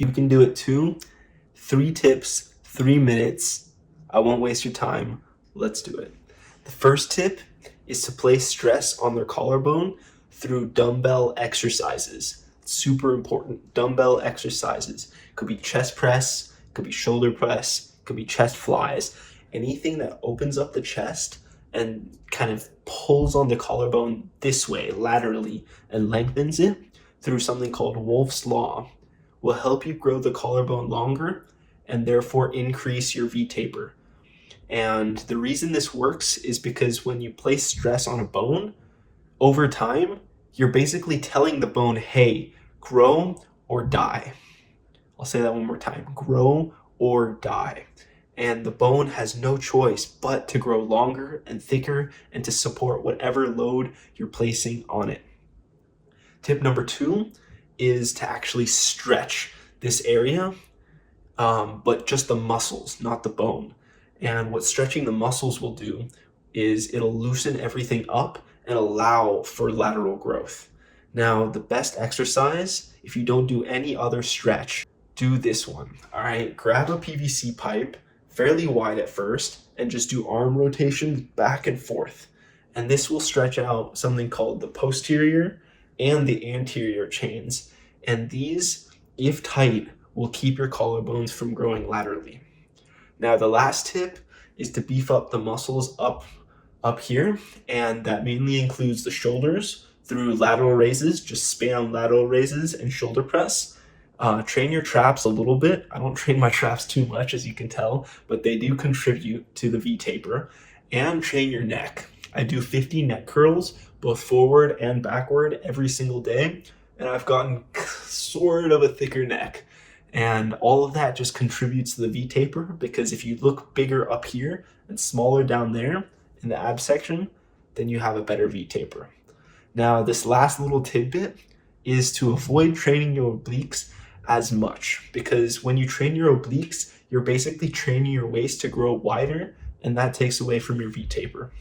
You can do it too. 3 tips, 3 minutes. I won't waste your time. Let's do it. The first tip is to place stress on their collarbone through dumbbell exercises. Super important. Dumbbell exercises. Could be chest press, could be shoulder press, could be chest flies. Anything that opens up the chest and kind of pulls on the collarbone this way, laterally, and lengthens it through something called Wolff's Law will help you grow the collarbone longer and therefore increase your V-taper. And the reason this works is because when you place stress on a bone, over time, you're basically telling the bone, hey, grow or die. I'll say that one more time, grow or die. And the bone has no choice but to grow longer and thicker and to support whatever load you're placing on it. Tip number 2 is to actually stretch this area, but just the muscles, not the bone. And what stretching the muscles will do is it'll loosen everything up and allow for lateral growth. Now, the best exercise, if you don't do any other stretch, do this one. All right, grab a PVC pipe, fairly wide at first, and just do arm rotations back and forth. And this will stretch out something called the posterior and the anterior chains. And these, if tight, will keep your collarbones from growing laterally. Now, the last tip is to beef up the muscles up here, and that mainly includes the shoulders through lateral raises. Just spam lateral raises and shoulder press. Train your traps a little bit. I don't train my traps too much, as you can tell, but they do contribute to the V-taper. And train your neck. I do 50 neck curls, both forward and backward, every single day, and I've gotten sort of a thicker neck. And all of that just contributes to the V-taper, because if you look bigger up here and smaller down there in the ab section, then you have a better V-taper. Now, this last little tidbit is to avoid training your obliques as much, because when you train your obliques, you're basically training your waist to grow wider, and that takes away from your V-taper.